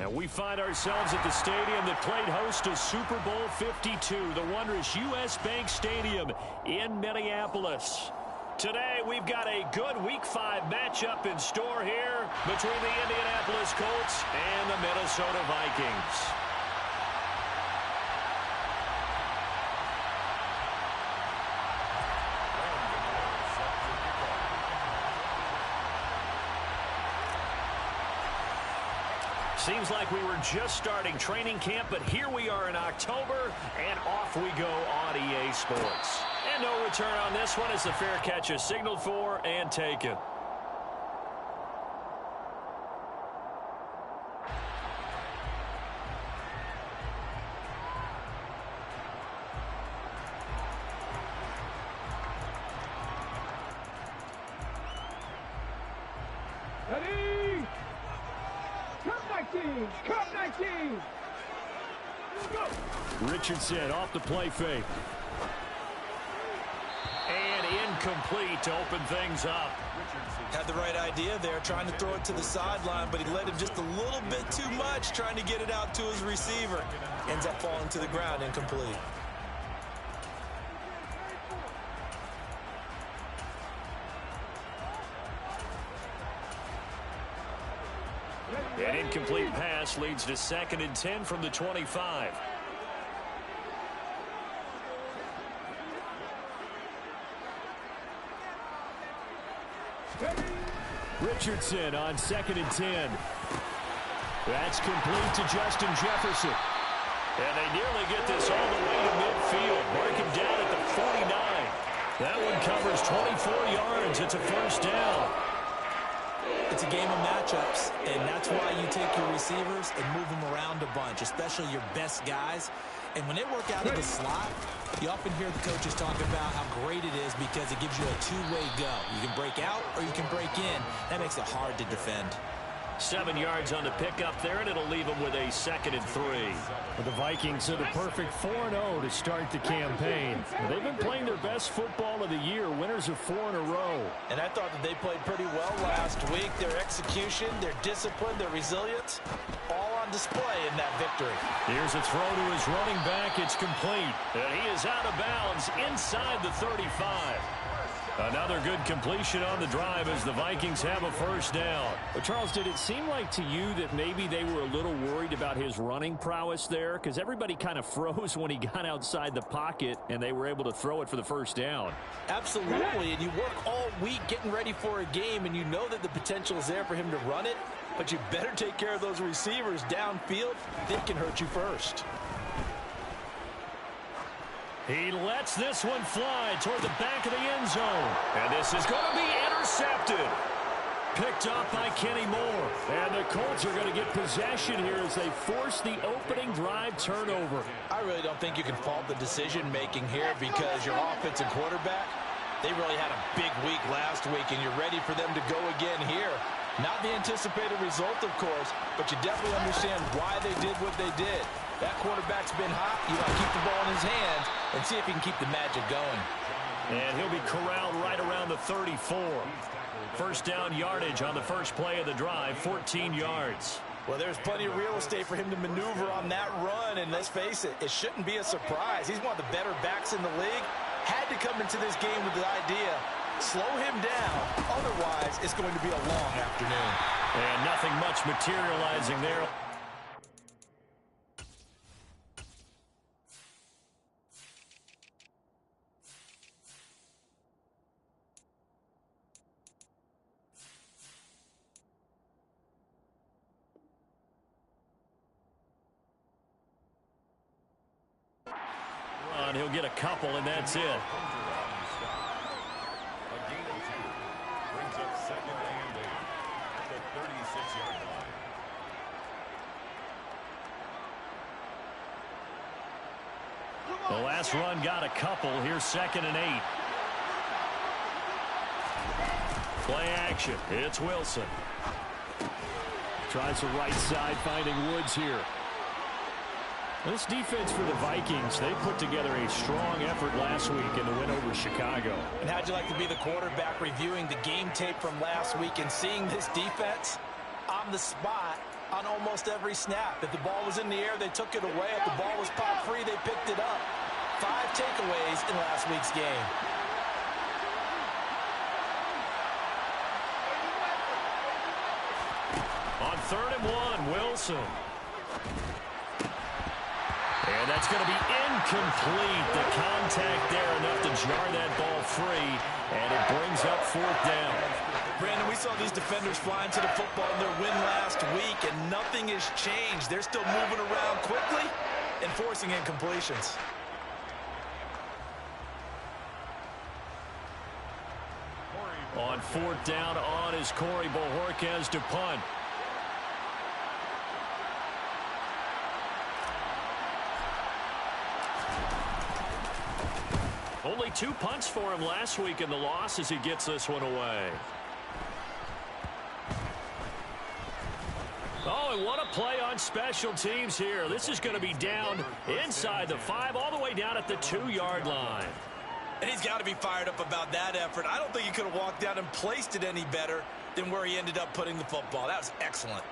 And we find ourselves at the stadium that played host to Super Bowl 52, the wondrous U.S. Bank Stadium in Minneapolis. Today, we've got a good Week 5 matchup in store here between the Indianapolis Colts and the Minnesota Vikings. Seems like we were just starting training camp, but here we are in October, and off we go on EA Sports. And no return on this one as the fair catch is signaled for and taken. Ready? Cup 19! Go! Richardson off the play fake. And incomplete to open things up. Had the right idea there, trying to throw it to the sideline, but he led him just a little bit too much, trying to get it out to his receiver. Ends up falling to the ground, incomplete. An incomplete pass leads to 2nd and 10 from the 25. Richardson on 2nd and 10. That's complete to Justin Jefferson. And they nearly get this all the way to midfield. Mark him down at the 49. That one covers 24 yards. It's a first down. It's a game of matchups, and that's why you take your receivers and move them around a bunch, especially your best guys. And when they work out of the slot, you often hear the coaches talking about how great it is because it gives you a two-way go. You can break out or you can break in. That makes it hard to defend. 7 yards on the pickup there, and it'll leave them with a 2nd and 3. The Vikings are the perfect 4-0 to start the campaign. They've been playing their best football of the year, winners of 4 in a row. And I thought that they played pretty well last week. Their execution, their discipline, their resilience, all on display in that victory. Here's a throw to his running back. It's complete. And he is out of bounds inside the 35. Another good completion on the drive as the Vikings have a first down. But Charles, did it seem like to you that maybe they were a little worried about his running prowess there? Because everybody kind of froze when he got outside the pocket and they were able to throw it for the first down. Absolutely, and you work all week getting ready for a game, and you know that the potential is there for him to run it, but you better take care of those receivers downfield. They can hurt you first. He lets this one fly toward the back of the end zone. And this is going to be intercepted. Picked up by Kenny Moore. And the Colts are going to get possession here as they force the opening drive turnover. I really don't think you can fault the decision-making here because your offensive quarterback, they really had a big week last week, and you're ready for them to go again here. Not the anticipated result, of course, but you definitely understand why they did what they did. That quarterback's been hot. You want to keep the ball in his hands and see if he can keep the magic going. And he'll be corralled right around the 34. First down yardage on the first play of the drive, 14 yards. Well, there's plenty of real estate for him to maneuver on that run, and let's face it, it shouldn't be a surprise. He's one of the better backs in the league. Had to come into this game with the idea, slow him down, otherwise it's going to be a long afternoon. And nothing much materializing there. He'll get a couple, and that's it. The last run got a couple. Here's 2nd and 8. Play action. It's Wilson. Tries the right side, finding Woods here. This defense for the Vikings, they put together a strong effort last week in the win over Chicago. And how'd you like to be the quarterback reviewing the game tape from last week and seeing this defense on the spot? on almost every snap. If the ball was in the air, they took it away. If the ball was popped free, they picked it up. 5 takeaways in last week's game. On 3rd and 1, Wilson. And that's going to be incomplete. The contact there enough to jar that ball free, and it brings up 4th down. Brandon, we saw these defenders flying to the football in their win last week, and nothing has changed. They're still moving around quickly and forcing incompletions. On 4th down, on is Corey Bojorquez to punt. Only 2 punts for him last week in the loss as he gets this one away. Oh, and what a play on special teams here. This is going to be down inside the 5, all the way down at the 2-yard line. And he's got to be fired up about that effort. I don't think he could have walked down and placed it any better than where he ended up putting the football. That was excellent.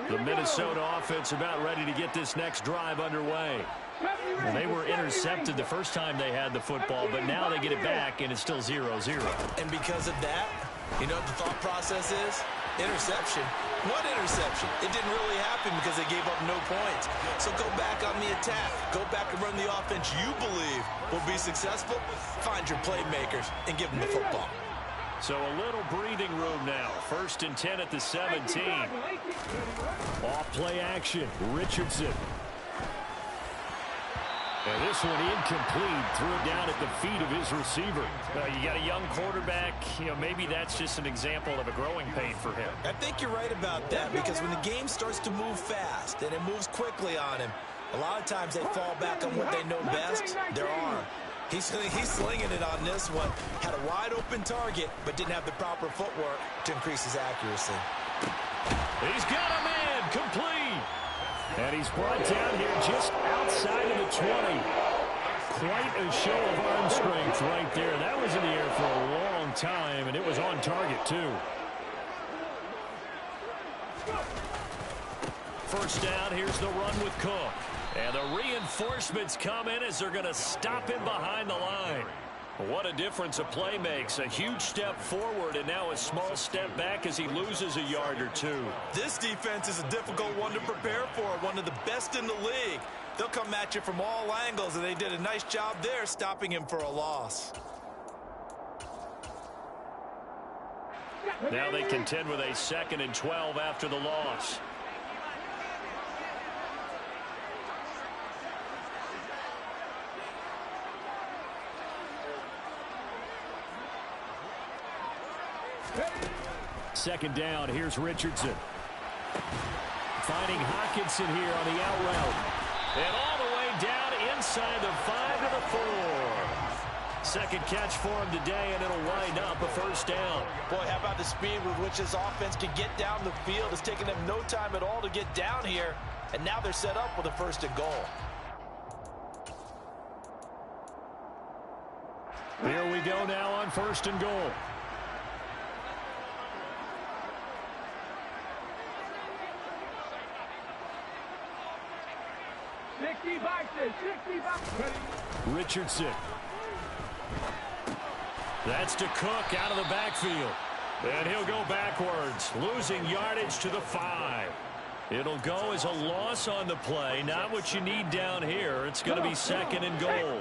The Minnesota offense about ready to get this next drive underway. Well, they were intercepted the first time they had the football, but now they get it back, and it's still 0-0. And because of that, you know what the thought process is? Interception. What interception? It didn't really happen because they gave up no points. So go back on the attack. Go back and run the offense you believe will be successful. Find your playmakers and give them the football. So a little breathing room now. 1st and 10 at the 17. Off play action. Richardson. And this one incomplete. Threw it down at the feet of his receiver. You got a young quarterback. Maybe that's just an example of a growing pain for him. I think you're right about that because when the game starts to move fast and it moves quickly on him, a lot of times they fall back on what they know best, their arm. He's slinging it on this one. Had a wide-open target, but didn't have the proper footwork to increase his accuracy. He's got a man complete. And he's brought down here just outside of the 20. Quite a show of arm strength right there. That was in the air for a long time, and it was on target, too. 1st down, here's the run with Cook. And the reinforcements come in as they're going to stop him behind the line. What a difference a play makes. A huge step forward and now a small step back as he loses a yard or 2. This defense is a difficult one to prepare for, one of the best in the league. They'll come at you from all angles, and they did a nice job there stopping him for a loss. Now they contend with a 2nd and 12 after the loss. Second down, here's Richardson. Finding Hockenson here on the out route. And all the way down inside the 5 to the 4. Second catch for him today, and it'll wind up a 1st down. Boy, how about the speed with which this offense can get down the field? It's taken them no time at all to get down here, and now they're set up with a 1st and goal. Here we go now on 1st and goal. Richardson. That's to Cook out of the backfield. And he'll go backwards, losing yardage to the 5. It'll go as a loss on the play. Not what you need down here. It's going to be 2nd and goal.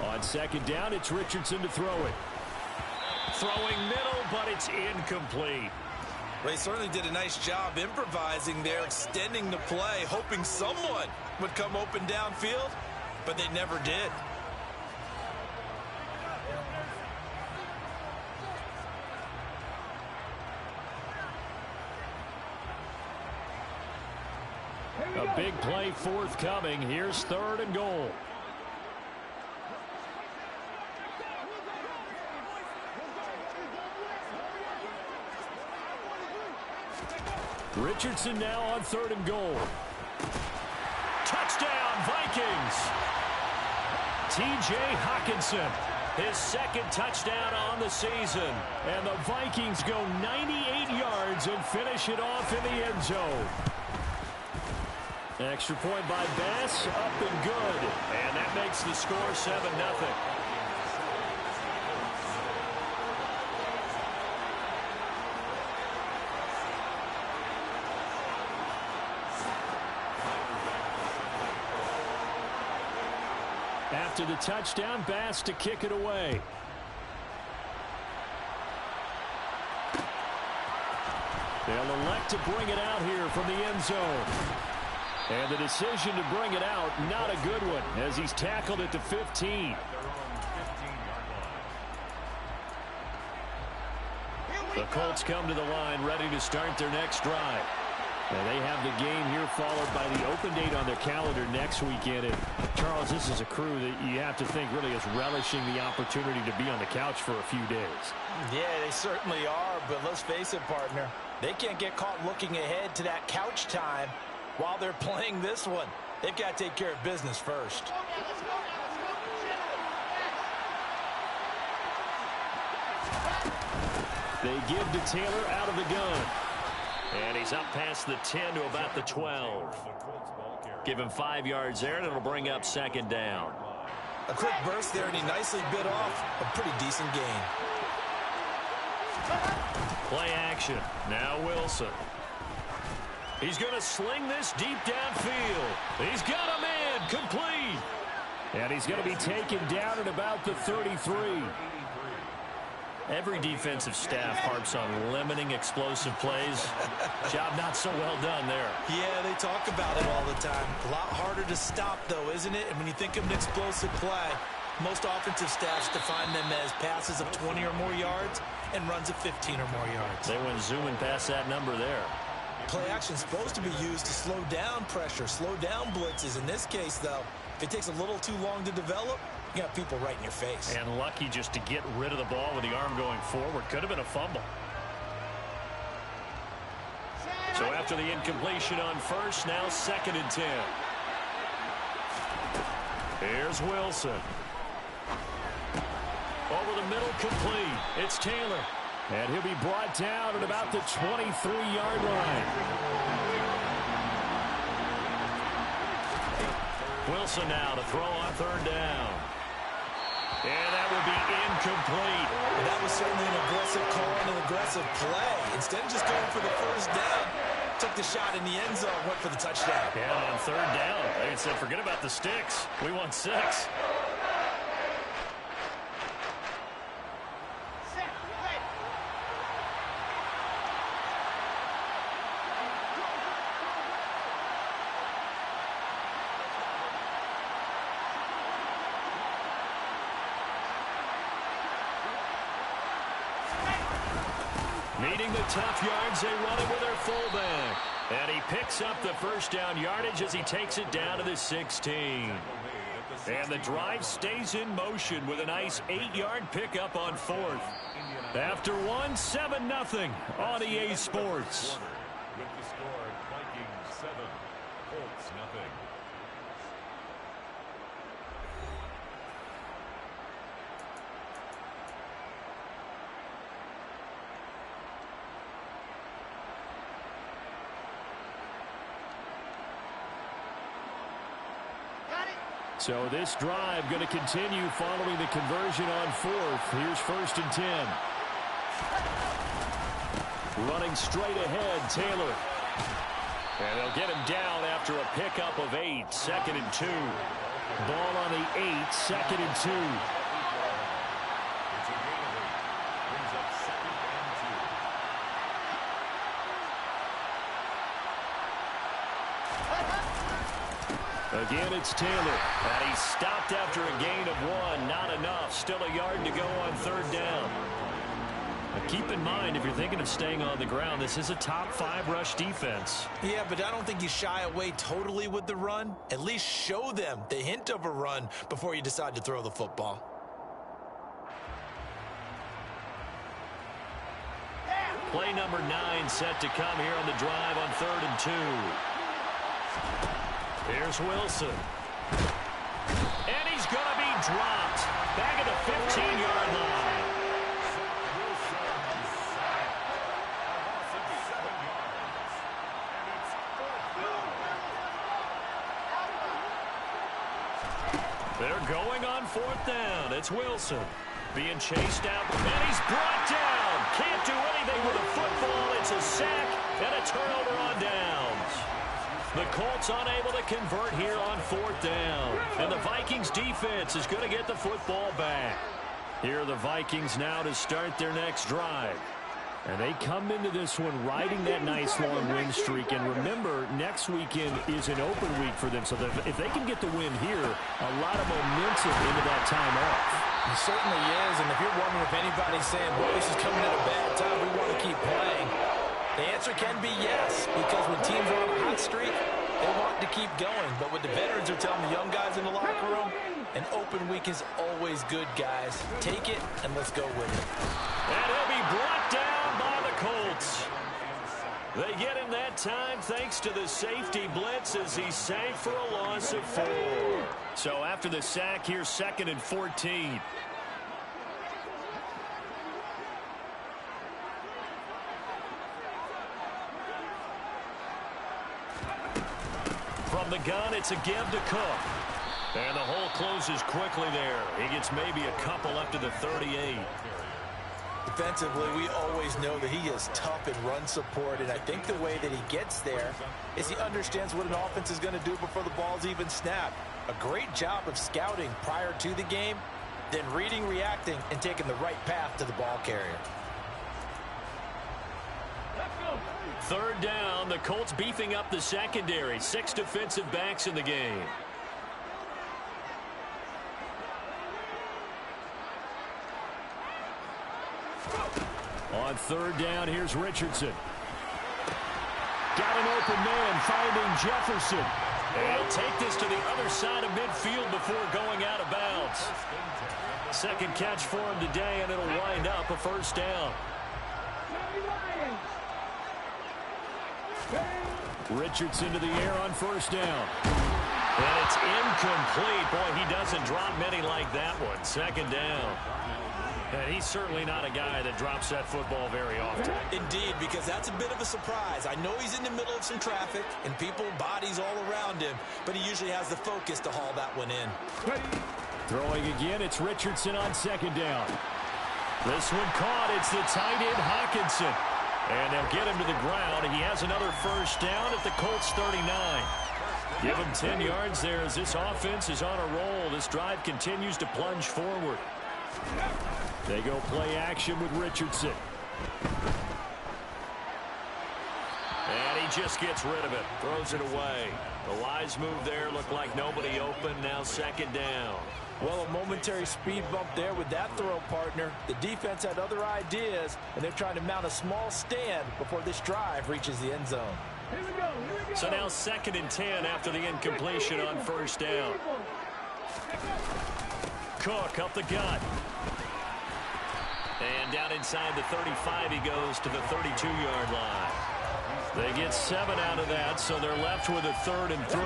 On 2nd down, it's Richardson to throw it. Throwing middle, but it's incomplete. They certainly did a nice job improvising there, extending the play, hoping someone would come open downfield, but they never did. A a big play forthcoming. Here's 3rd and goal. Richardson now on 3rd and goal. Touchdown, Vikings. T.J. Hockenson, his 2nd touchdown on the season. And the Vikings go 98 yards and finish it off in the end zone. Extra point by Bass, up and good. And that makes the score 7-0. After the touchdown, Bass to kick it away. They'll elect to bring it out here from the end zone. And the decision to bring it out, not a good one, as he's tackled at the 15. The Colts come to the line, ready to start their next drive. And they have the game here followed by the open date on their calendar next weekend. And Charles, this is a crew that you have to think really is relishing the opportunity to be on the couch for a few days. Yeah, they certainly are, but let's face it, partner. They can't get caught looking ahead to that couch time while they're playing this one. They've got to take care of business first. They give to Taylor out of the gun. And he's up past the 10 to about the 12. Give him 5 yards there, and it'll bring up 2nd down. A quick burst there, and he nicely bit off a pretty decent gain. Play action. Now Wilson. He's going to sling this deep downfield. He's got a man complete. And he's going to be taken down at about the 33. Every defensive staff harps on limiting explosive plays. Job not so well done there. Yeah, they talk about it all the time. A lot harder to stop, though, isn't it? And when you think of an explosive play, most offensive staffs define them as passes of 20 or more yards and runs of 15 or more yards. They went zooming past that number there. Play action is supposed to be used to slow down pressure, slow down blitzes. In this case, though, if it takes a little too long to develop, you got people right in your face. And lucky just to get rid of the ball with the arm going forward. Could have been a fumble. So after the incompletion on first, now 2nd and 10. Here's Wilson. Over the middle, complete. It's Taylor. And he'll be brought down at about the 23-yard line. Wilson now to throw on 3rd down. And that will be incomplete. And that was certainly an aggressive call and an aggressive play. Instead of just going for the 1st down, took the shot in the end zone, went for the touchdown. Yeah, on 3rd down, they said, forget about the sticks. We want 6. Needing the tough yards, they run it with their fullback. And he picks up the 1st down yardage as he takes it down to the 16. And the drive stays in motion with a nice 8-yard pickup on 4th. After 1, 7-0 on EA Sports. With the score, Vikings 7, Colts 0. So this drive going to continue following the conversion on 4th. Here's 1st and 10. Running straight ahead, Taylor. And they'll get him down after a pickup of 8. 2nd and 2. Ball on the 8. 2nd and 2. Again, it's Taylor. And he stopped after a gain of 1. Not enough. Still a yard to go on 3rd down. Now keep in mind, if you're thinking of staying on the ground, this is a top 5 rush defense. Yeah, but I don't think you shy away totally with the run. At least show them the hint of a run before you decide to throw the football. Play number 9 set to come here on the drive on 3rd and 2. Here's Wilson. And he's going to be dropped. Back at the 15-yard line. They're going on 4th down. It's Wilson being chased out, and he's brought down. Can't do anything with a football. It's a sack and a turnover on downs. The Colts unable to convert here on 4th down. And the Vikings defense is going to get the football back. Here are the Vikings now to start their next drive. And they come into this one riding that nice long win streak. And remember, next weekend is an open week for them. So if they can get the win here, a lot of momentum into that time off. It certainly is. And if you're wondering if anybody's saying, boy, this is coming at a bad time, we want to keep playing, the answer can be yes. Because when teams are on a hot streak, they want to keep going. But what the veterans are telling the young guys in the locker room, an open week is always good, guys. Take it, and let's go with it. And he'll be brought down by the Colts. They get him that time thanks to the safety blitz as he sank for a loss of 4. So after the sack, here's 2nd and 14. From the gun, it's a give to Cook. And the hole closes quickly there. He gets maybe a couple up to the 38. Defensively, we always know that he is tough in run support, and I think the way that he gets there is he understands what an offense is going to do before the ball's even snapped. A great job of scouting prior to the game, then reading, reacting, and taking the right path to the ball carrier. 3rd down, the Colts beefing up the secondary. 6 defensive backs in the game. On 3rd down, here's Richardson. Got an open man, finding Jefferson. And he'll take this to the other side of midfield before going out of bounds. 2nd catch for him today, and it'll wind up a 1st down. Richardson to the air on 1st down. And it's incomplete. Boy, he doesn't drop many like that one. 2nd down. And he's certainly not a guy that drops that football very often. Indeed, because that's a bit of a surprise. I know he's in the middle of some traffic and people, bodies all around him, but he usually has the focus to haul that one in. Throwing again, it's Richardson on 2nd down. This one caught. It's the tight end, Hockenson. And they'll get him to the ground. He has another 1st down at the Colts 39. Give him 10 yards there as this offense is on a roll. This drive continues to plunge forward. They go play action with Richardson. And he just gets rid of it. Throws it away. The wise move there. Looked like nobody open. Now 2nd down. Well, a momentary speed bump there with that throw, partner. The defense had other ideas, and they're trying to mount a small stand before this drive reaches the end zone. Here we go. So now 2nd and 10 after the incompletion on 1st down. Cook up the gut. And down inside the 35, he goes to the 32-yard line. They get 7 out of that, so they're left with a 3rd and 3.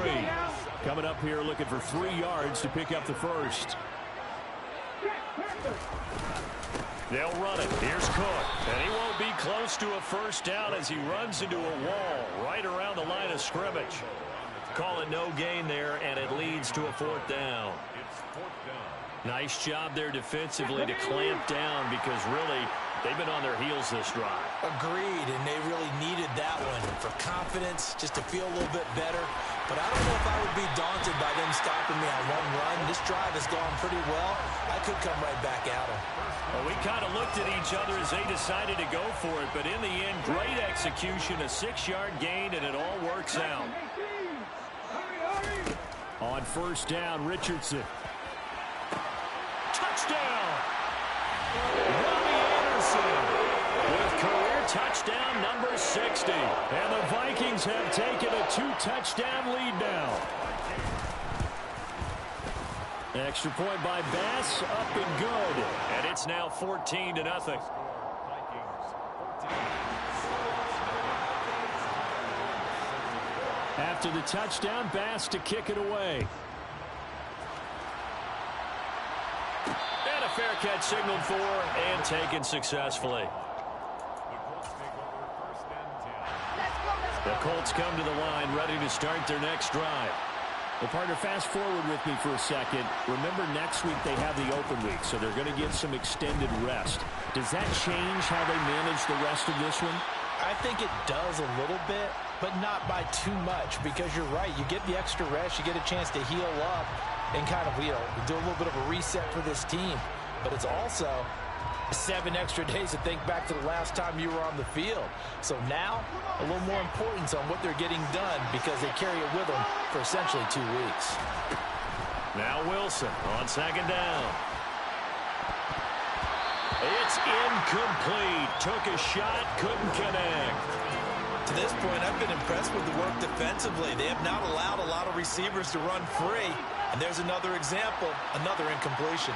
Coming up here looking for 3 yards to pick up the 1st. They'll run it. Here's Cook. And he won't be close to a 1st down as he runs into a wall right around the line of scrimmage. Call it no gain there, and it leads to a 4th down. Nice job there defensively to clamp down because really they've been on their heels this drive. Agreed, and they really needed that one for confidence, just to feel a little bit better. But I don't know if I would be daunted by them stopping me on one run. This drive has gone pretty well. I could come right back at them. Well, we kind of looked at each other as they decided to go for it, but in the end, great execution, a 6-yard gain, and it all works out. On 1st down, Richardson. Touchdown! Robbie Anderson Eagles have taken a 2-touchdown lead now. Extra point by Bass, up and good. And it's now 14-0. After the touchdown, Bass to kick it away. And a fair catch signaled for and taken successfully. The Colts come to the line, ready to start their next drive. Well, partner, fast forward with me for a second. Remember, next week they have the open week, so they're going to get some extended rest. Does that change how they manage the rest of this one? I think it does a little bit, but not by too much, because you're right. You get the extra rest, you get a chance to heal up and kind of, do a little bit of a reset for this team. But it's also 7 extra days to think back to the last time you were on the field. So now, a little more importance on what they're getting done because they carry it with them for essentially 2 weeks. Now Wilson on second down. It's incomplete. Took a shot, couldn't connect. To this point, I've been impressed with the work defensively. They have not allowed a lot of receivers to run free. And there's another example, another incompletion.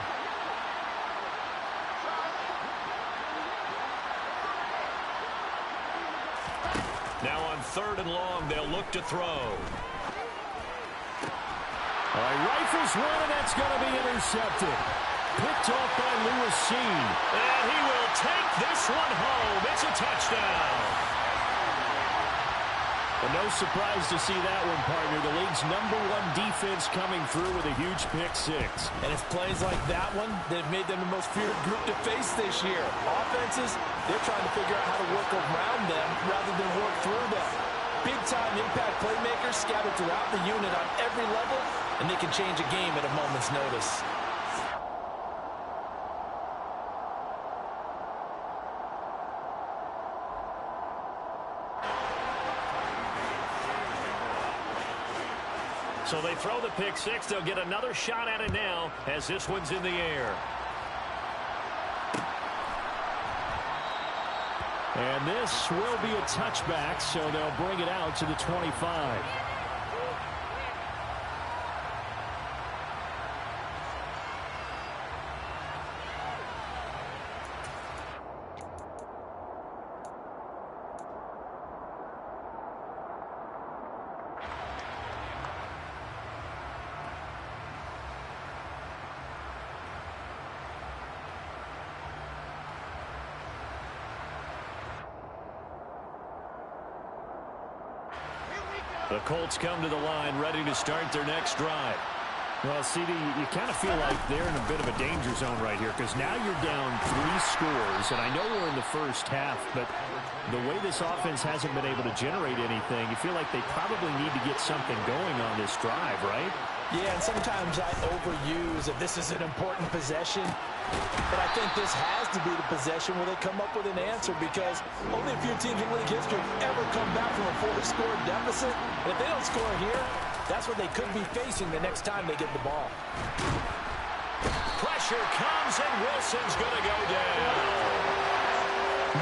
Now on 3rd and long, they'll look to throw. All right, rifles one, and that's going to be intercepted. Picked off by Lewis Cine. And he will take this one home. It's a touchdown. And no surprise to see that one, partner. The league's #1 defense coming through with a huge pick-6. And it's plays like that one that have made them the most feared group to face this year. Offenses, they're trying to figure out how to work around them rather than work through them. Big-time impact playmakers scattered throughout the unit on every level, and they can change a game at a moment's notice. So they throw the pick-6. They'll get another shot at it now as this one's in the air. And this will be a touchback, so they'll bring it out to the 25. The Colts come to the line, ready to start their next drive. Well, CD, you kind of feel like they're in a bit of a danger zone right here because now you're down 3 scores, and I know we're in the first half, but the way this offense hasn't been able to generate anything, you feel like they probably need to get something going on this drive, right? Yeah, and sometimes I overuse that this is an important possession, but I think this has to be the possession where they come up with an answer because only a few teams in league history have ever come back from a 4-score deficit. And if they don't score here, that's what they could be facing the next time they get the ball. Pressure comes, and Wilson's going to go down.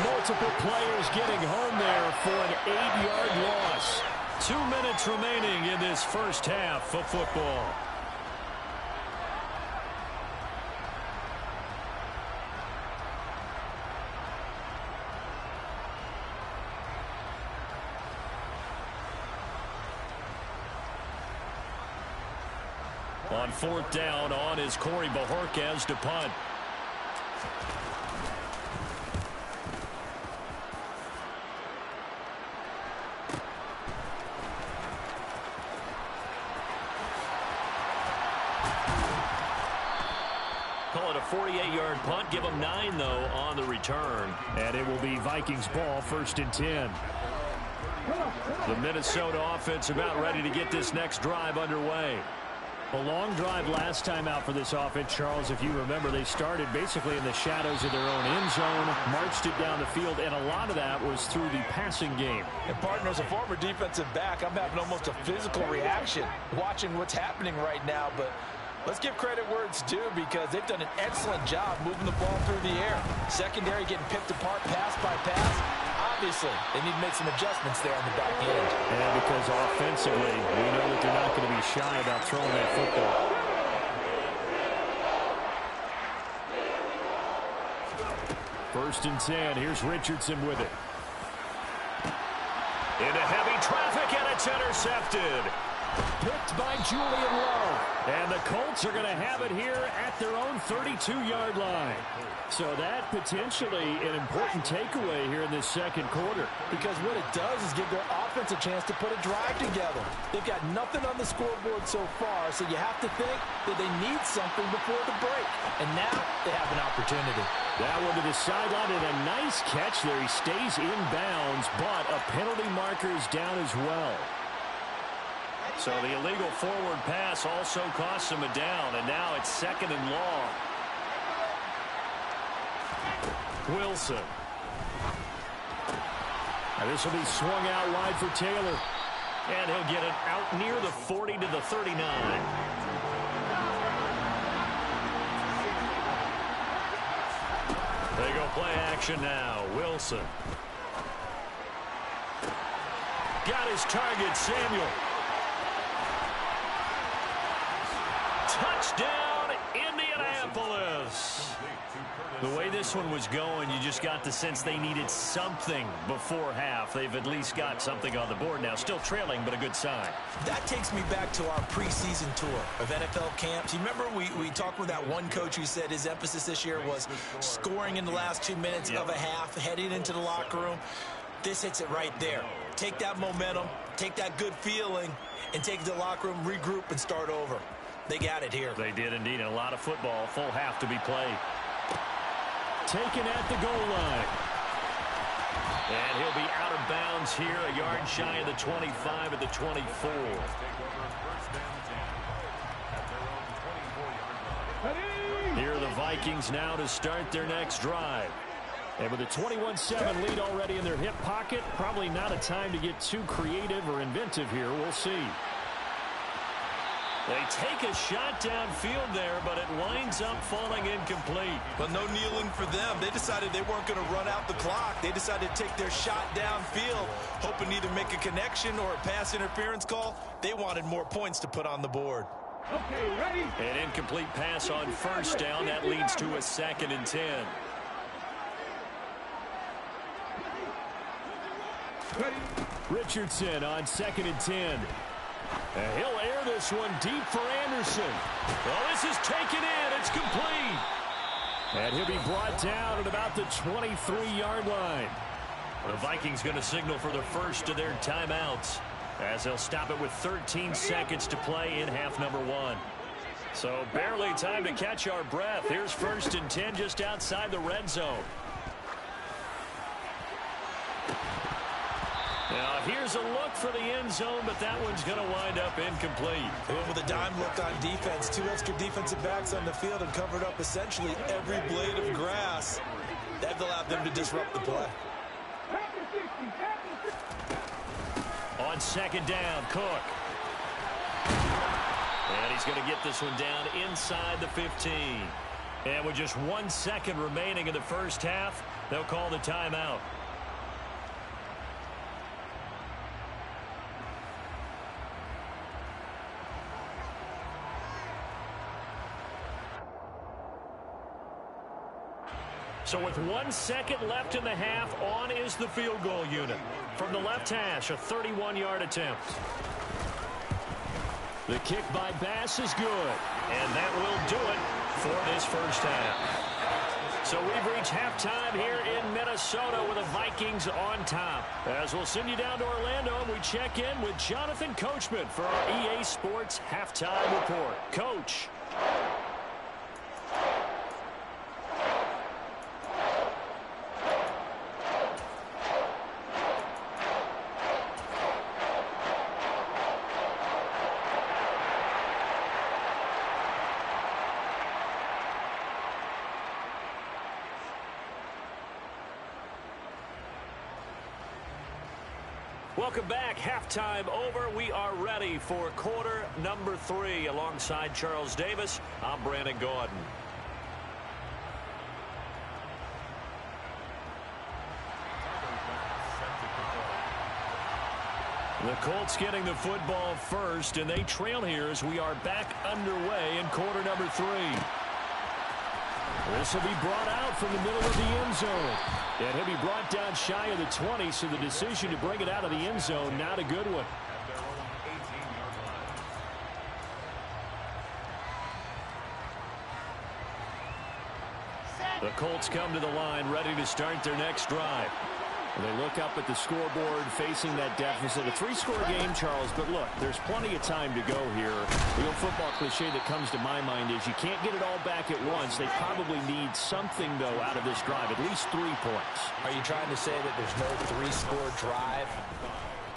Multiple players getting home there for an 8-yard loss. 2 minutes remaining in this first half of football. On 4th down, on is Corey Bojorquez to punt. Call it a 48-yard punt. Give them 9, though, on the return. And it will be Vikings ball, 1st and 10. The Minnesota offense about ready to get this next drive underway. A long drive last time out for this offense, Charles. If you remember, they started basically in the shadows of their own end zone, marched it down the field, and a lot of that was through the passing game. And, partner, as a former defensive back, I'm having almost a physical reaction watching what's happening right now. But let's give credit where it's due because they've done an excellent job moving the ball through the air. Secondary getting picked apart pass by pass. obviously, they need to make some adjustments there on the back end. And because offensively, we know that they're not going to be shy about throwing that football. First and 10. Here's Richardson with it. Into heavy traffic, and it's intercepted. Picked by Julian Love. And the Colts are going to have it here at their own 32-yard line. So that potentially an important takeaway here in this second quarter. Because what it does is give their offense a chance to put a drive together. They've got nothing on the scoreboard so far, so you have to think that they need something before the break. And now they have an opportunity. That one to the sideline, and a nice catch there. He stays in bounds, but a penalty marker is down as well. So the illegal forward pass also costs him a down, and now it's second and long. Wilson. Now this will be swung out wide for Taylor. And he'll get it out near the 40 to the 39. They go play action now. Wilson. Got his target, Samuel. Touchdown, Indianapolis. The way this one was going, you just got the sense they needed something before half. They've at least got something on the board now. Still trailing, but a good sign. That takes me back to our preseason tour of NFL camps. You remember we talked with that one coach who said his emphasis this year was scoring in the last 2 minutes of a half, heading into the locker room. This hits it right there. Take that momentum, take that good feeling, and take it to the locker room, regroup, and start over. They got it here. They did indeed. A lot of football, full half to be played. Taken at the goal line. And he'll be out of bounds here, a yard shy of the 25 at the 24. Here are the Vikings now to start their next drive. And with a 21-7 lead already in their hip pocket, probably not a time to get too creative or inventive here. We'll see. They take a shot downfield there, but it winds up falling incomplete. But no kneeling for them. They decided they weren't going to run out the clock. They decided to take their shot downfield, hoping to either make a connection or a pass interference call. They wanted more points to put on the board. Okay, ready? An incomplete pass on first down. That leads to a 2nd and 10. Ready? Richardson on 2nd and 10. And he'll air this one deep for Anderson. Well, this is taken in. It's complete. And he'll be brought down at about the 23-yard line. The Vikings going to signal for the first of their timeouts, as they'll stop it with 13 seconds to play in half number 1. So barely time to catch our breath. Here's 1st and 10 just outside the red zone. Now, here's a look for the end zone, but that one's going to wind up incomplete. They went with a dime look on defense. 2 extra defensive backs on the field and covered up essentially every blade of grass. That allowed them to disrupt the play. On 2nd down, Cook. And he's going to get this one down inside the 15. And with just 1 second remaining in the first half, they'll call the timeout. So with 1 second left in the half, on is the field goal unit. From the left hash, a 31-yard attempt. The kick by Bass is good. And that will do it for this first half. So we've reached halftime here in Minnesota with the Vikings on top. As we'll send you down to Orlando, and we check in with Jonathan Coachman for our EA Sports Halftime Report. Coach. Welcome back. Halftime over. We are ready for quarter number 3. Alongside Charles Davis, I'm Brandon Gordon. The Colts getting the football first, and they trail here as we are back underway in quarter number 3. This will be brought out from the middle of the end zone. And he'll be brought down shy of the 20, so the decision to bring it out of the end zone, not a good one. The Colts come to the line, ready to start their next drive. They look up at the scoreboard, facing that deficit. A 3-score game, Charles, but look, there's plenty of time to go here. The old football cliche that comes to my mind is you can't get it all back at once. They probably need something, though, out of this drive, at least 3 points. Are you trying to say that there's no 3-score drive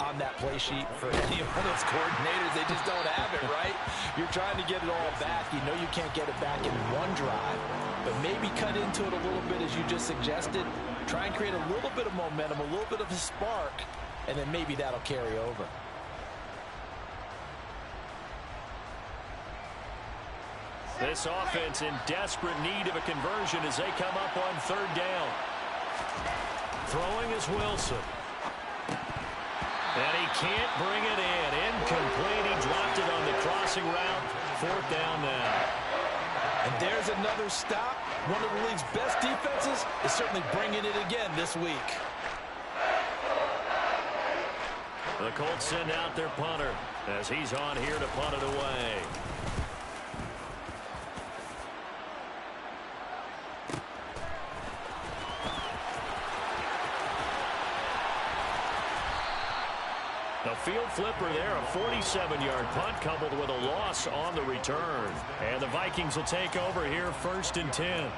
on that play sheet for any one of those coordinators? They just don't have it, right? You're trying to get it all back. You know you can't get it back in one drive, but maybe cut into it a little bit as you just suggested. Try and create a little bit of momentum, a little bit of a spark, and then maybe that'll carry over. This offense in desperate need of a conversion as they come up on 3rd down. Throwing is Wilson. And he can't bring it in. Incomplete. He dropped it on the crossing route. 4th down now. And there's another stop. One of the league's best defenses is certainly bringing it again this week. The Colts send out their punter as he's on here to punt it away. A field flipper there, a 47-yard punt coupled with a loss on the return. And the Vikings will take over here 1st and 10.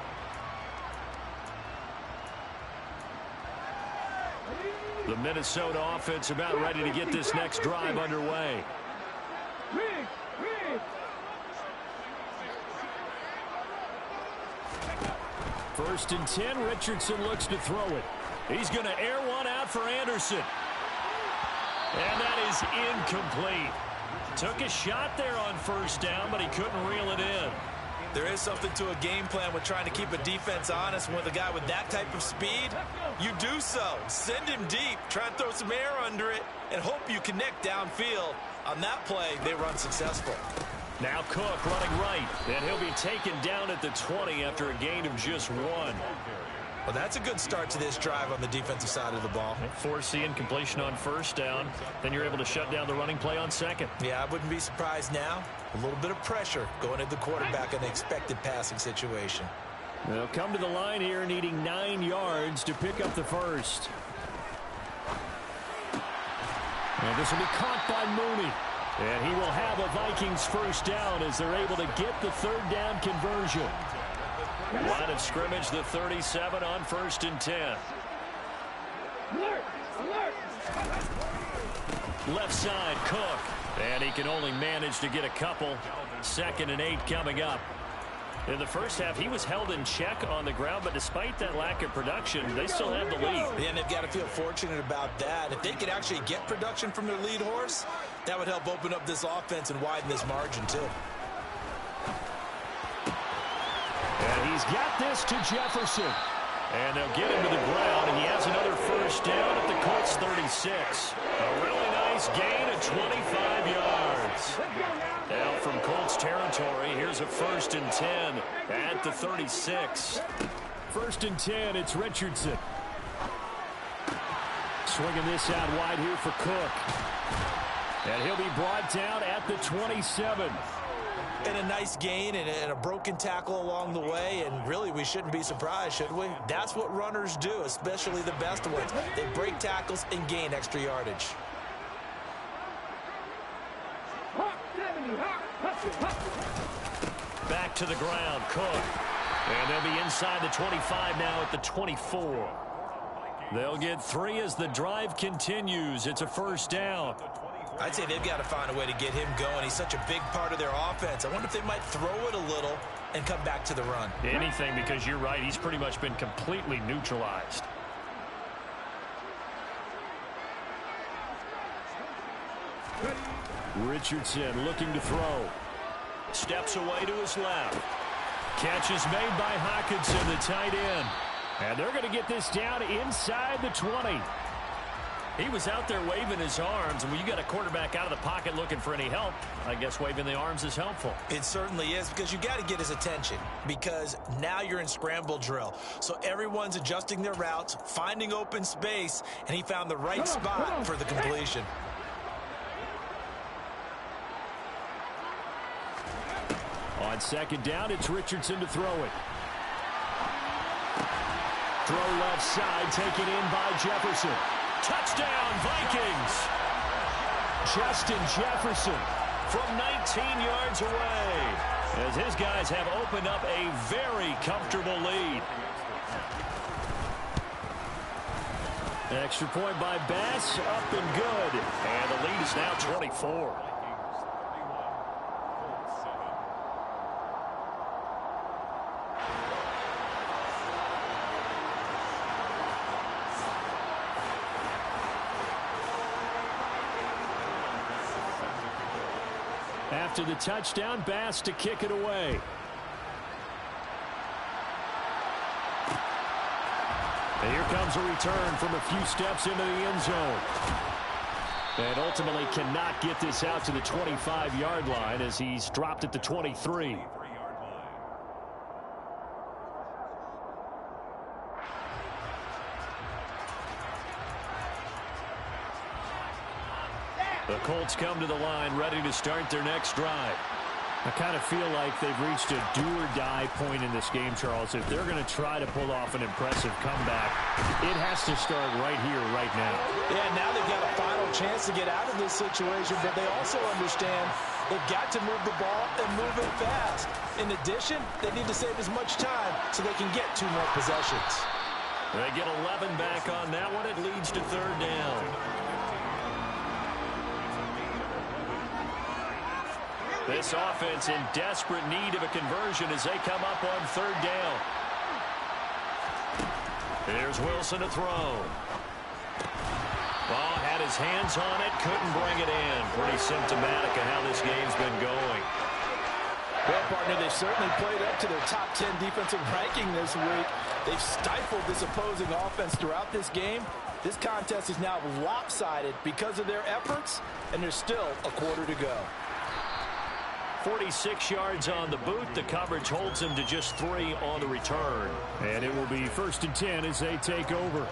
The Minnesota offense about ready to get this next drive underway. 1st and 10, Richardson looks to throw it. He's going to air one out for Anderson. And that is incomplete. Took a shot there on 1st down, but he couldn't reel it in. There is something to a game plan with trying to keep a defense honest. With a guy with that type of speed, you do so. Send him deep, try and throw some air under it, and hope you connect downfield. On that play, they were unsuccessful. Now Cook running right, and he'll be taken down at the 20 after a gain of just 1. Well, that's a good start to this drive on the defensive side of the ball. Force the incompletion on 1st down. Then you're able to shut down the running play on 2nd. Yeah, I wouldn't be surprised now. A little bit of pressure going at the quarterback in an expected passing situation. They'll come to the line here needing 9 yards to pick up the 1st. And this will be caught by Mooney. And he will have a Vikings 1st down as they're able to get the 3rd down conversion. Line of scrimmage, the 37 on 1st and 10. Left side, Cook. And he can only manage to get a couple. 2nd and 8 coming up. In the first half, he was held in check on the ground, but despite that lack of production, they still have the lead. Yeah, and they've got to feel fortunate about that. If they could actually get production from their lead horse, that would help open up this offense and widen this margin, too. And he's got this to Jefferson. And they'll get him to the ground, and he has another 1st down at the Colts 36. A really nice gain of 25 yards. Now from Colts territory, here's a 1st and 10 at the 36. 1st and 10, it's Richardson. Swinging this out wide here for Cook. And he'll be brought down at the 27. And a nice gain and a broken tackle along the way, and really we shouldn't be surprised, should we? That's what runners do, especially the best ones. They break tackles and gain extra yardage. Back to the ground, Cook. And they'll be inside the 25 now at the 24. They'll get 3 as the drive continues. It's a 1st down. I'd say they've got to find a way to get him going. He's such a big part of their offense. I wonder if they might throw it a little and come back to the run. Anything, because you're right. He's pretty much been completely neutralized. Richardson looking to throw. Steps away to his left. Catch is made by Hockenson, the tight end. And they're going to get this down inside the 20. He was out there waving his arms, and when you got a quarterback out of the pocket looking for any help, I guess waving the arms is helpful. It certainly is, because you got to get his attention, because now you're in scramble drill. So everyone's adjusting their routes, finding open space, and he found the right spot for the completion. On second down, it's Richardson to throw it. Throw left side, taken in by Jefferson. Touchdown, Vikings! Justin Jefferson From 19 yards away, as his guys have opened up a very comfortable lead. Extra point by Bass, up and good. And the lead is now 24. After the touchdown, Bass to kick it away. And here comes a return from a few steps into the end zone. And ultimately cannot get this out to the 25-yard line as he's dropped at the 23. The Colts come to the line ready to start their next drive. I kind of feel like they've reached a do-or-die point in this game, Charles. If they're going to try to pull off an impressive comeback, it has to start right here, right now. Yeah, now they've got a final chance to get out of this situation, but they also understand they've got to move the ball and move it fast. In addition, they need to save as much time so they can get 2 more possessions. They get 11 back on that one. It leads to third down. This offense in desperate need of a conversion as they come up on third down. Here's Wilson to throw. Ball had his hands on it, couldn't bring it in. Pretty symptomatic of how this game's been going. Well, partner, they've certainly played up to their top 10 defensive ranking this week. They've stifled this opposing offense throughout this game. This contest is now lopsided because of their efforts, and there's still a quarter to go. 46 yards on the boot. The coverage holds him to just 3 on the return. And it will be 1st and 10 as they take over.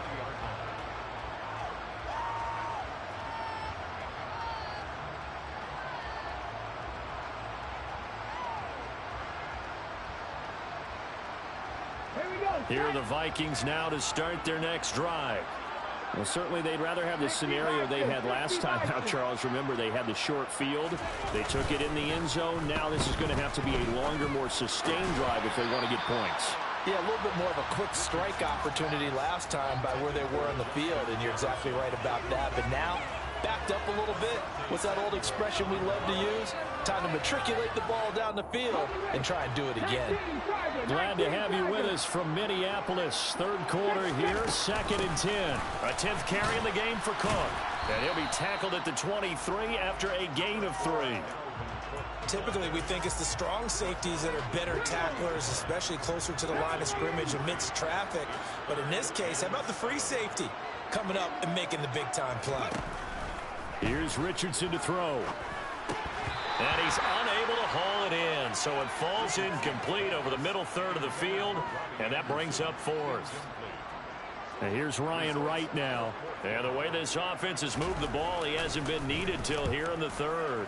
Here are the Vikings now to start their next drive. Well, certainly they'd rather have the scenario they had last time out, Charles. Remember, they had the short field. They took it in the end zone. Now this is going to have to be a longer, more sustained drive if they want to get points. Yeah, a little bit more of a quick strike opportunity last time by where they were on the field, and you're exactly right about that. But now, backed up a little bit. What's that old expression we love to use? Time to matriculate the ball down the field and try and do it again. Glad to have you with us from Minneapolis. Third quarter here, 2nd and 10. A 10th carry in the game for Cook. And he'll be tackled at the 23 after a gain of 3. Typically, we think it's the strong safeties that are better tacklers, especially closer to the line of scrimmage amidst traffic. But in this case, how about the free safety coming up and making the big-time play? Here's Richardson to throw. And he's unable to haul it in, so it falls incomplete over the middle third of the field, and that brings up 4th. And here's Ryan Wright now. And the way this offense has moved the ball, he hasn't been needed till here in the 3rd.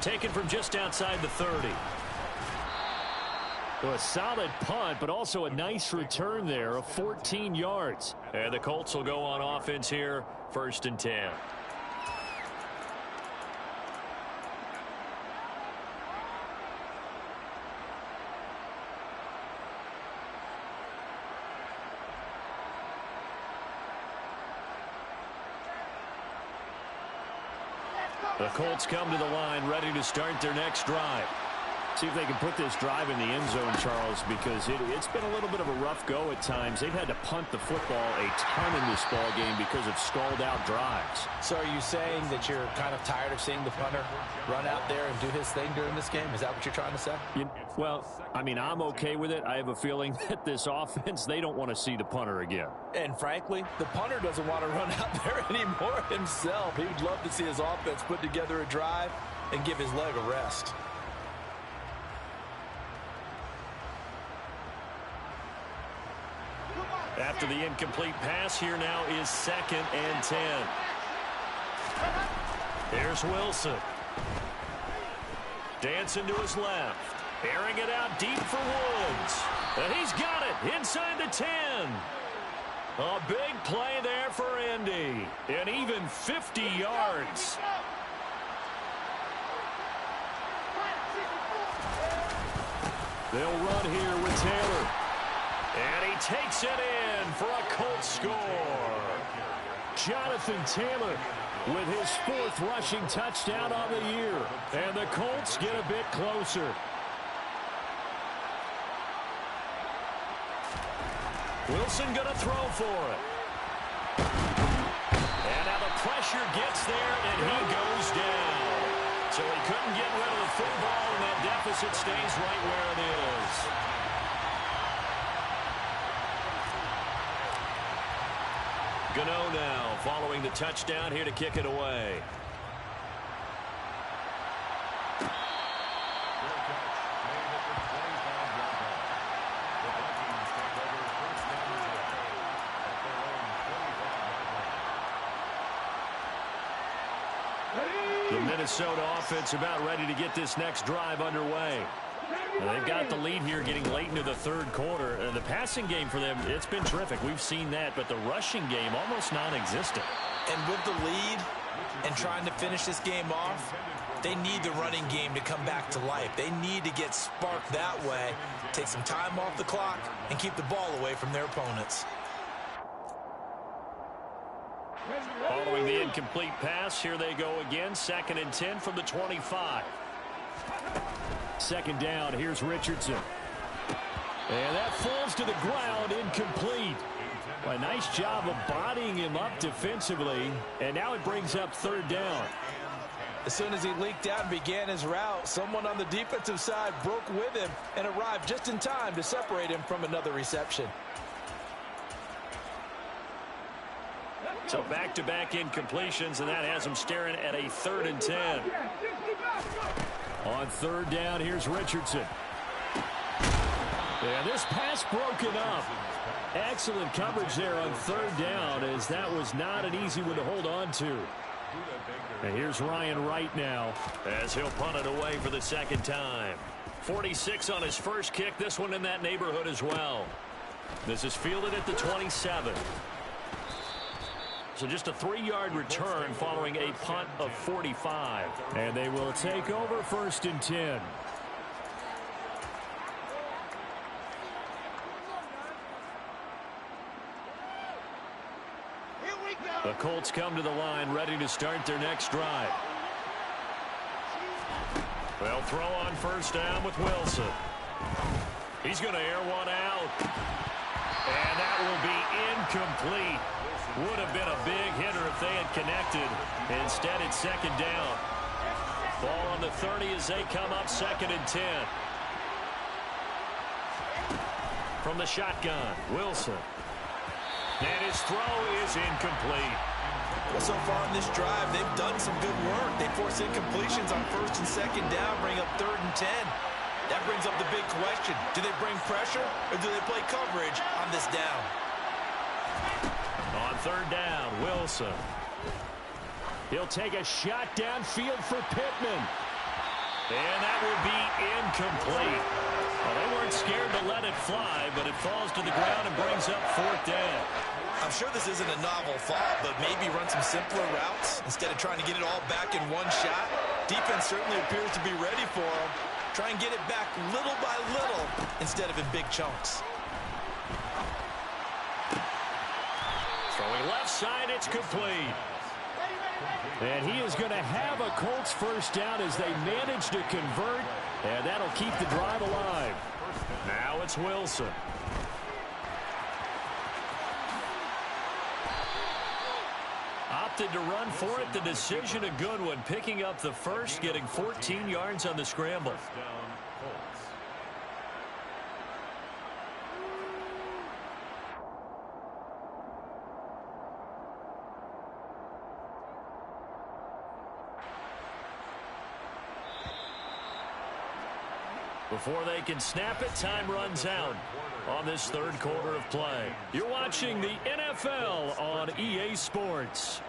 Taken from just outside the 30. Well, a solid punt, but also a nice return there of 14 yards. And the Colts will go on offense here, 1st and 10. The Colts come to the line ready to start their next drive. See if they can put this drive in the end zone, Charles, because it's been a little bit of a rough go at times. They've had to punt the football a ton in this ball game because of stalled-out drives. So are you saying that you're kind of tired of seeing the punter run out there and do his thing during this game? Is that what you're trying to say? Well, I mean, I'm okay with it. I have a feeling that this offense, they don't want to see the punter again. And frankly, the punter doesn't want to run out there anymore himself. He would love to see his offense put together a drive and give his leg a rest. After the incomplete pass, here now is 2nd and 10. Here's Wilson. Dancing to his left. Airing it out deep for Woods. And he's got it inside the 10. A big play there for Indy. And even 50 yards. They'll run here with Taylor. And he takes it in for a Colts score. Jonathan Taylor with his 4th rushing touchdown on the year. And the Colts get a bit closer. Wilson going to throw for it. And now the pressure gets there, and he goes down. So he couldn't get rid of the football, and that deficit stays right where it is. Gano now following the touchdown here to kick it away. The Minnesota offense about ready to get this next drive underway. Well, they've got the lead here getting late into the 3rd quarter. The passing game for them, it's been terrific. We've seen that, but the rushing game almost non-existent. And with the lead and trying to finish this game off, they need the running game to come back to life. They need to get sparked that way, take some time off the clock, and keep the ball away from their opponents. Following the incomplete pass, here they go again. 2nd and 10 from the 25. 2nd down, here's Richardson. And that falls to the ground, incomplete. Well, a nice job of bodying him up defensively, and now it brings up 3rd down. As soon as he leaked out and began his route, someone on the defensive side broke with him and arrived just in time to separate him from another reception. So back-to-back incompletions, and that has them staring at a 3rd and 10. On 3rd down, here's Richardson. And this pass broken up. Excellent coverage there on 3rd down, as that was not an easy one to hold on to. And here's Ryan Wright now, as he'll punt it away for the 2nd time. 46 on his first kick, this one in that neighborhood as well. This is fielded at the 27. So just a 3-yard return following a punt of 45. And they will take over 1st and 10. The Colts come to the line ready to start their next drive. They'll throw on 1st down with Wilson. He's going to air one out. And that will be incomplete. Would have been a big hitter if they had connected. Instead, it's 2nd down. Ball on the 30 as they come up 2nd and 10. From the shotgun, Wilson. And his throw is incomplete. Well, so far in this drive, they've done some good work. They force incompletions on 1st and 2nd down, bring up 3rd and 10. That brings up the big question. Do they bring pressure or do they play coverage on this down? On 3rd down, Wilson. He'll take a shot downfield for Pittman. And that will be incomplete. Well, they weren't scared to let it fly, but it falls to the ground and brings up 4th down. I'm sure this isn't a novel thought, but maybe run some simpler routes instead of trying to get it all back in one shot. Defense certainly appears to be ready for them. Try and get it back little by little instead of in big chunks. Throwing left side, it's complete. And he is going to have a Colts 1st down as they manage to convert And that'll keep the drive alive. Now it's Wilson. Opted to run for it. The decision a good one. Picking up the first, getting 14 yards on the scramble. Before they can snap it, time runs out on this third quarter of play. You're watching the NFL on EA Sports.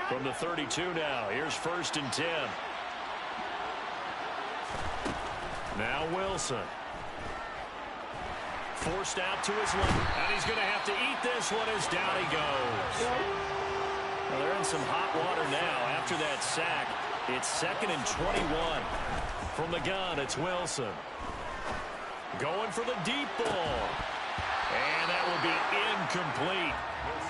From the 32 now, here's 1st and 10. Now Wilson. Forced out to his left, and he's going to have to eat this one as down he goes. Well, they're in some hot water now after that sack. It's 2nd and 21. From the gun, it's Wilson. Going for the deep ball. And that will be incomplete.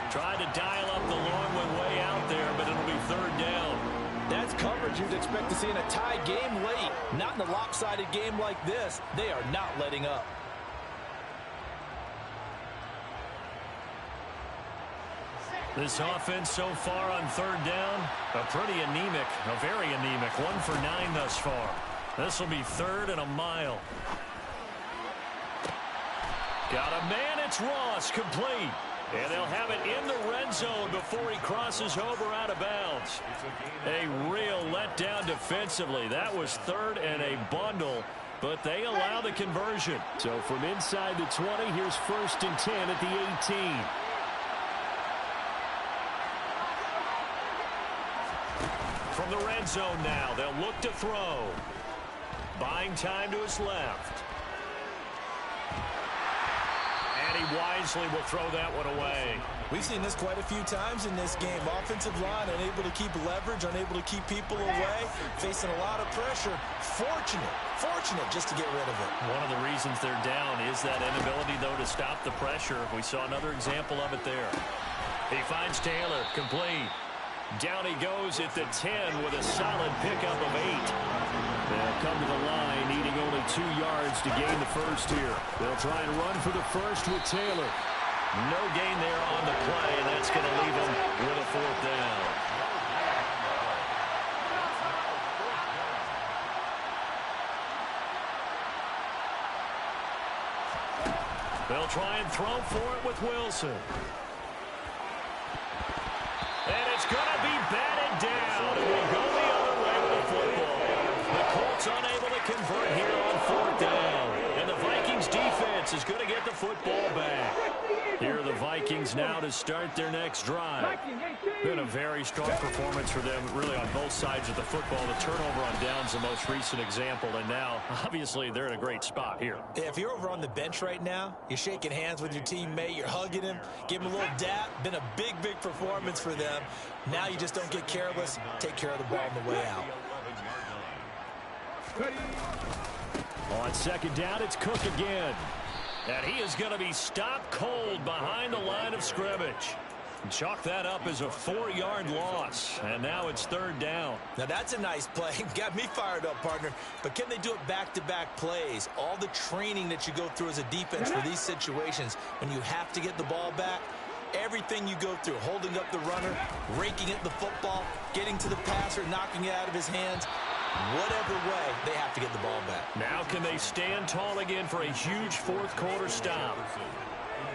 Tried to dial up the long one way out there, but it'll be 3rd down. That's coverage you'd expect to see in a tie game late. Not in a lopsided game like this. They are not letting up. This offense so far on 3rd down, pretty anemic, very anemic. 1 for 9 thus far. This will be 3rd and a mile. Got a man, it's Ross, complete. And they'll have it in the red zone before he crosses over out of bounds. A real letdown defensively. That was 3rd and a bundle, but they allow the conversion. So from inside the 20, here's 1st and 10 at the 18. From the red zone now, they'll look to throw. Buying time to his left. And he wisely will throw that one away. We've seen this quite a few times in this game. Offensive line unable to keep leverage, unable to keep people away, facing a lot of pressure. Fortunate just to get rid of it. One of the reasons they're down is that inability, though, to stop the pressure. We saw another example of it there. He finds Taylor, complete. Down he goes at the 10 with a solid pickup of 8. They'll come to the line, needing only 2 yards to gain the first here. They'll try and run for the first with Taylor. No gain there on the play, and that's going to leave him with a 4th down. They'll try and throw for it with Wilson. And it's going to be batted down. And we go the other way with the football. The Colts unable to convert here on 4th down. And the Vikings defense is going to get the football back. Here are the Vikings now to start their next drive. Been a very strong performance for them, really, on both sides of the football. The turnover on downs the most recent example, and now, obviously, they're in a great spot here. Yeah, if you're over on the bench right now, you're shaking hands with your teammate, you're hugging him, give him a little dap. Been a big performance for them. Now you just don't get careless. Take care of the ball on the way out. On 2nd down, it's Cook again. And he is going to be stopped cold behind the line of scrimmage. Chalk that up as a 4-yard loss. And now it's 3rd down. Now that's a nice play. Got me fired up, partner. But can they do it back-to-back plays? All the training that you go through as a defense for these situations, when you have to get the ball back, everything you go through, holding up the runner, raking at the football, getting to the passer, knocking it out of his hands, whatever way, they have to get the ball back. Now can they stand tall again for a huge 4th quarter stop?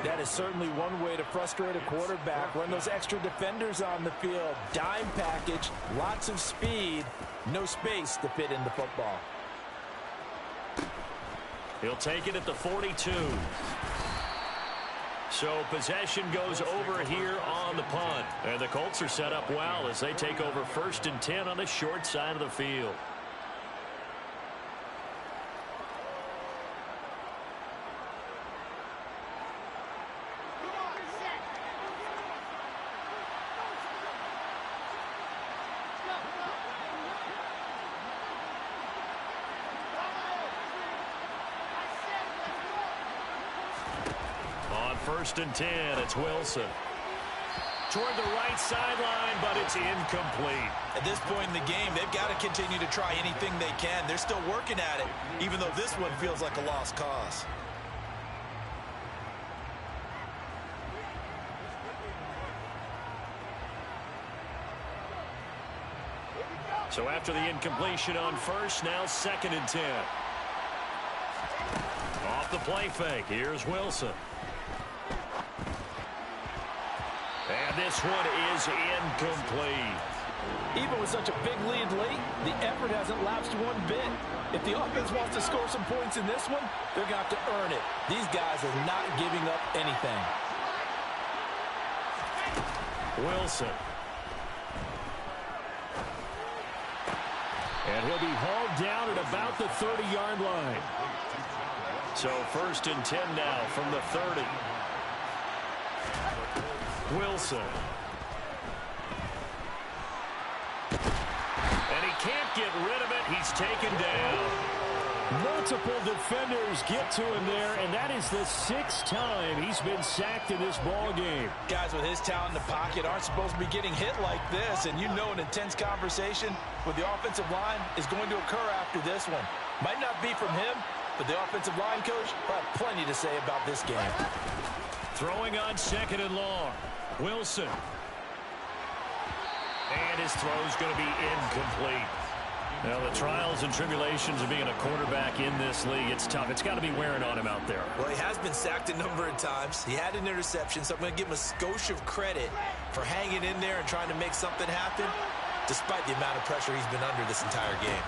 That is certainly one way to frustrate a quarterback. Run those extra defenders on the field. Dime package, lots of speed, no space to fit in the football. He'll take it at the 42. So possession goes over here on the punt. And the Colts are set up well as they take over 1st and 10 on the short side of the field. 1st and 10. It's Wilson. Toward the right sideline, but it's incomplete. At this point in the game, they've got to continue to try anything they can. They're still working at it, even though this one feels like a lost cause. So after the incompletion on 1st, now 2nd and 10. Off the play fake, here's Wilson. And this one is incomplete. Even with such a big lead late, the effort hasn't lapsed one bit. If the offense wants to score some points in this one, they're going to have to earn it. These guys are not giving up anything. Wilson. And he'll be hauled down at about the 30-yard line. So 1st and 10 now from the 30. Wilson. And he can't get rid of it. He's taken down. Multiple defenders get to him there, and that is the 6th time he's been sacked in this ball game. Guys with his talent in the pocket aren't supposed to be getting hit like this, and you know an intense conversation with the offensive line is going to occur after this one. Might not be from him, but the offensive line coach will have plenty to say about this game. Throwing on 2nd and long. Wilson. And his throw's going to be incomplete. Now, the trials and tribulations of being a quarterback in this league, it's tough. It's got to be wearing on him out there. Well, he has been sacked a number of times. He had an interception, so I'm going to give him a skosh of credit for hanging in there and trying to make something happen, despite the amount of pressure he's been under this entire game.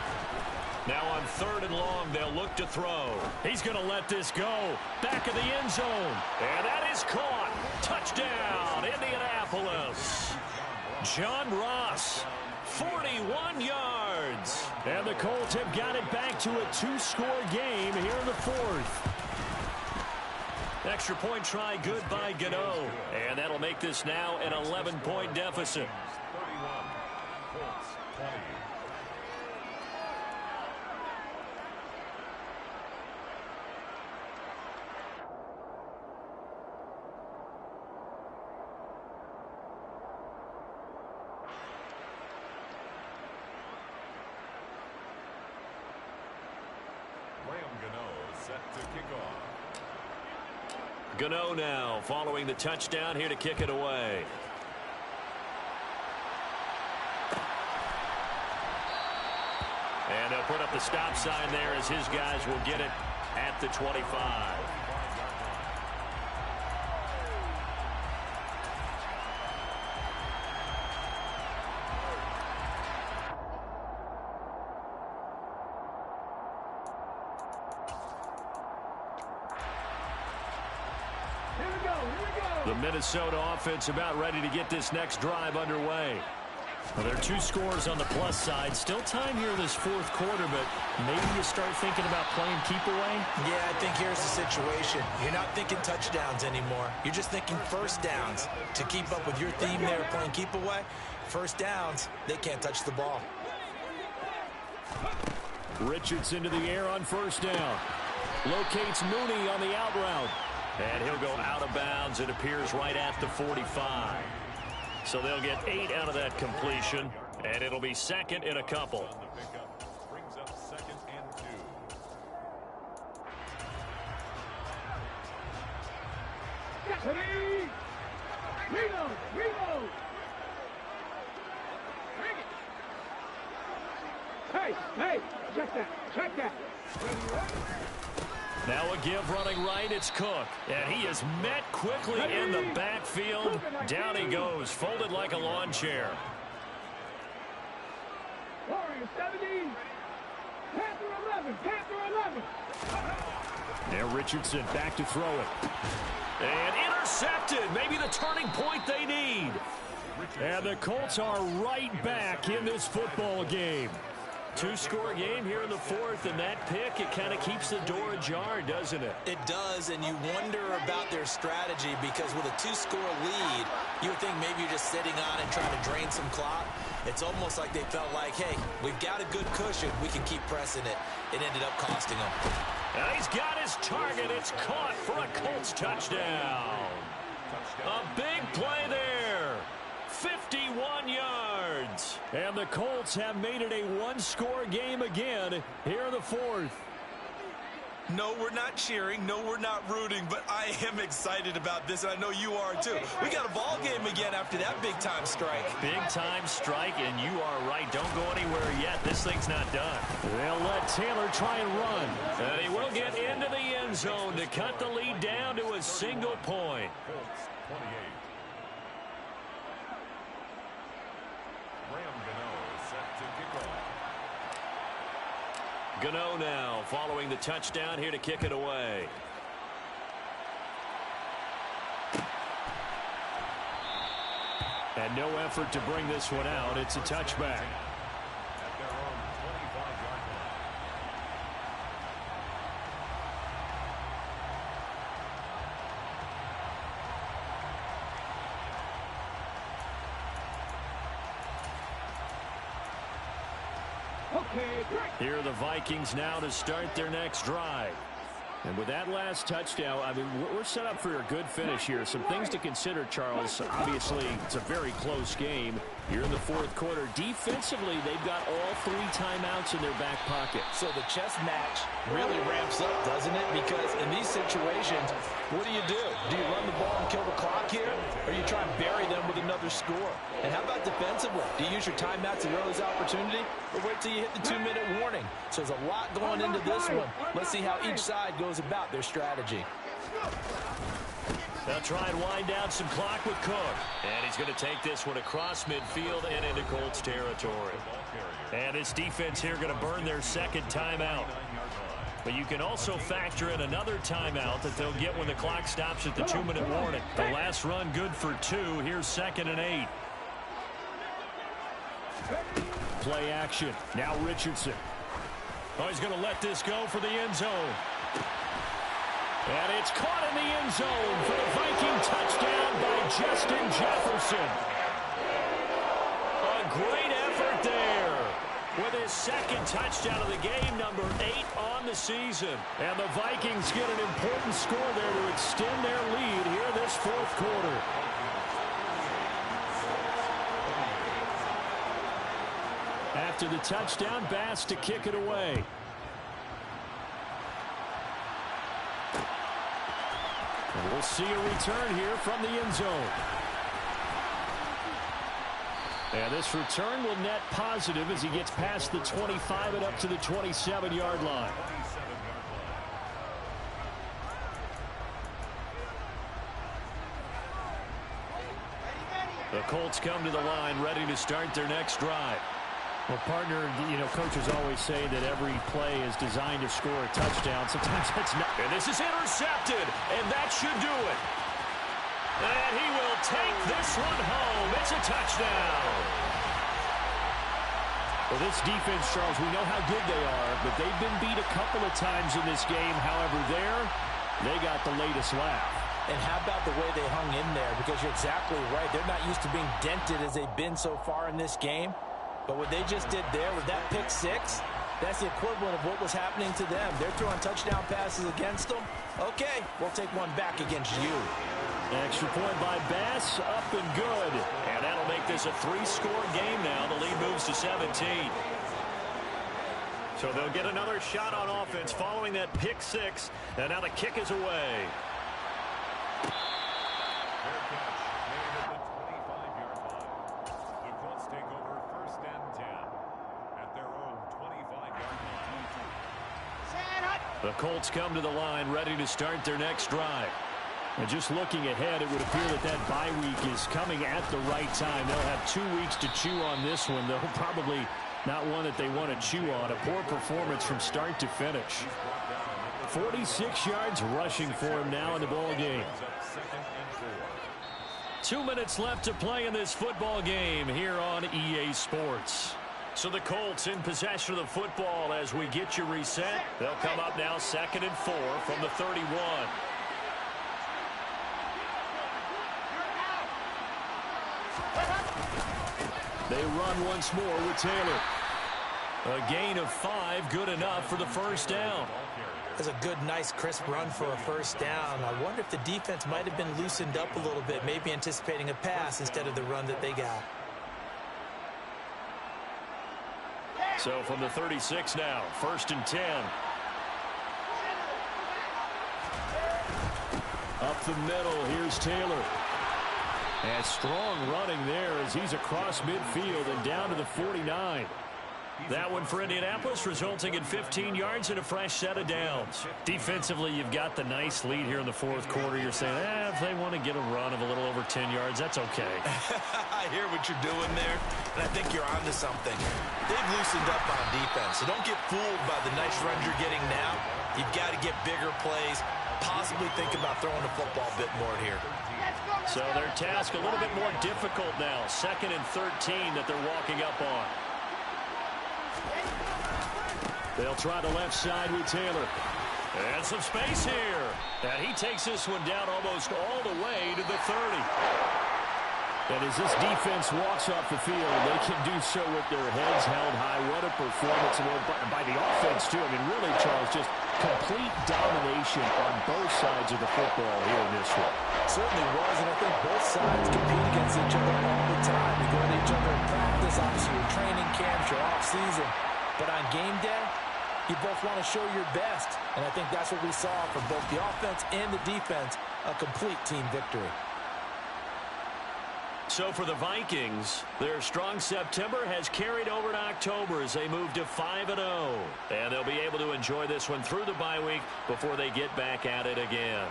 Now on 3rd and long, they'll look to throw. He's going to let this go. Back of the end zone. And that is caught. Touchdown, Indianapolis. John Ross, 41 yards. And the Colts have got it back to a 2-score game here in the 4th. Extra point try good by Gano. And that'll make this now an 11-point deficit. 31. Colts 20. Set to kick off. Gano now following the touchdown here to kick it away. And they'll put up the stop sign there as his guys will get it at the 25. The Minnesota offense about ready to get this next drive underway. Well, there are 2 scores on the plus side. Still time here in this 4th quarter, but maybe you start thinking about playing keep away? Yeah, I think here's the situation. You're not thinking touchdowns anymore. You're just thinking first downs. To keep up with your theme there, playing keep away, first downs, they can't touch the ball. Richardson to the air on 1st down. Locates Mooney on the out route. And he'll go out of bounds. It appears right at the 45. So they'll get 8 out of that completion, and it'll be 2nd and a couple. Brings up 2nd and 2. Ready? Reload! Reload! Hey! Hey! Check that! Check that! Now a give running right, it's Cook. And he is met quickly in the backfield. Down he goes, folded like a lawn chair. Warriors 17! Panther 11! Panther 11! Now Richardson back to throw it. And intercepted. Maybe the turning point they need. And the Colts are right back in this football game. 2-score game here in the 4th, and that pick, it kind of keeps the door ajar, doesn't it? It does, and you wonder about their strategy because with a 2-score lead, you would think maybe you're just sitting on it trying to drain some clock. It's almost like they felt like, hey, we've got a good cushion. We can keep pressing it. It ended up costing them. And he's got his target. It's caught for a Colts touchdown. A big play there. 51 yards. And the Colts have made it a one-score game again here in the fourth. No, we're not cheering. No, we're not rooting. But I am excited about this, and I know you are too. We got a ball game again after that big-time strike. Big-time strike, and you are right. Don't go anywhere yet. This thing's not done. They'll let Taylor try and run. And he will get into the end zone to cut the lead down to a single point. Colts 28. Graham Gano set to kick off. Gano now following the touchdown here to kick it away. And no effort to bring this one out. It's a touchback. At their own 25-yard line. Okay, great. Here are the Vikings now to start their next drive. And with that last touchdown, I mean, we're set up for a good finish here. Some things to consider, Charles. Obviously, it's a very close game. You're in the fourth quarter. Defensively, they've got all 3 timeouts in their back pocket. So the chess match really ramps up, doesn't it? Because in these situations, what do? Do you run the ball and kill the clock here? Or you try and bury them with another score? And how about defensively? Do you use your timeouts at earliest opportunity? Or wait till you hit the 2-minute warning? So there's a lot going into this one. Let's see how each side goes about their strategy. They'll try and wind down some clock with Cook. And he's going to take this one across midfield and into Colts territory. And this defense here going to burn their second timeout. But you can also factor in another timeout that they'll get when the clock stops at the 2-minute warning. The last run good for 2. Here's 2nd and 8. Play action. Now Richardson. Oh, he's going to let this go for the end zone. And it's caught in the end zone for the Viking touchdown by Justin Jefferson. A great effort there with his second touchdown of the game, number 8 on the season. And the Vikings get an important score there to extend their lead here this fourth quarter. After the touchdown, Bass to kick it away. And we'll see a return here from the end zone. And this return will net positive as he gets past the 25 and up to the 27-yard line. The Colts come to the line ready to start their next drive. Well, partner, you know, coaches always say that every play is designed to score a touchdown. Sometimes that's not. And this is intercepted, and that should do it. And he will take this one home. It's a touchdown. Well, this defense, Charles, we know how good they are, but they've been beat a couple of times in this game. However, they got the latest laugh. And how about the way they hung in there? Because you're exactly right. They're not used to being dented as they've been so far in this game. But what they just did there with that pick 6, that's the equivalent of what was happening to them. They're throwing touchdown passes against them. Okay, we'll take one back against you. Extra point by Bass, up and good. And that'll make this a 3-score game now. The lead moves to 17. So they'll get another shot on offense following that pick 6. And now the kick is away. Fair catch made at the 25-yard line. The Colts take over 1st and 10 at their own 25-yard line. The Colts come to the line ready to start their next drive. And just looking ahead, it would appear that bye week is coming at the right time. They'll have 2 weeks to chew on this one, though probably not one that they want to chew on. A poor performance from start to finish. 46 yards rushing for him now in the ball game. 2 minutes left to play in this football game here on EA Sports. So the Colts in possession of the football as we get you reset. They'll come up now 2nd and 4 from the 31. They run once more with Taylor. A gain of 5, good enough for the first down. That's a good, nice, crisp run for a first down. I wonder if the defense might have been loosened up a little bit, maybe anticipating a pass instead of the run that they got. So from the 36 now, 1st and 10. Up the middle, here's Taylor. And strong running there as he's across midfield and down to the 49. That one for Indianapolis, resulting in 15 yards and a fresh set of downs. Defensively, you've got the nice lead here in the 4th quarter. You're saying, if they want to get a run of a little over 10 yards, that's okay. I hear what you're doing there, and I think you're onto something. They've loosened up on defense, so don't get fooled by the nice runs you're getting now. You've got to get bigger plays, possibly think about throwing the football a bit more here. So their task a little bit more difficult now. 2nd and 13 that they're walking up on. They'll try the left side with Taylor. And some space here. And he takes this one down almost all the way to the 30. And as this defense walks off the field, they can do so with their heads held high. What a performance by the offense, too. I mean, really, Charles, just complete domination on both sides of the football here in this one. Certainly was, and I think both sides compete against each other all the time. You go to each other in practice, obviously your training camps, your off-season. But on game day, you both want to show your best. And I think that's what we saw from both the offense and the defense, a complete team victory. So for the Vikings, their strong September has carried over to October as they move to 5-0. And they'll be able to enjoy this one through the bye week before they get back at it again.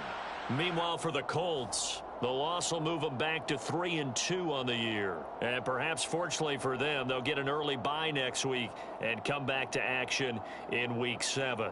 Meanwhile, for the Colts, the loss will move them back to 3-2 on the year. And perhaps fortunately for them, they'll get an early bye next week and come back to action in Week 7.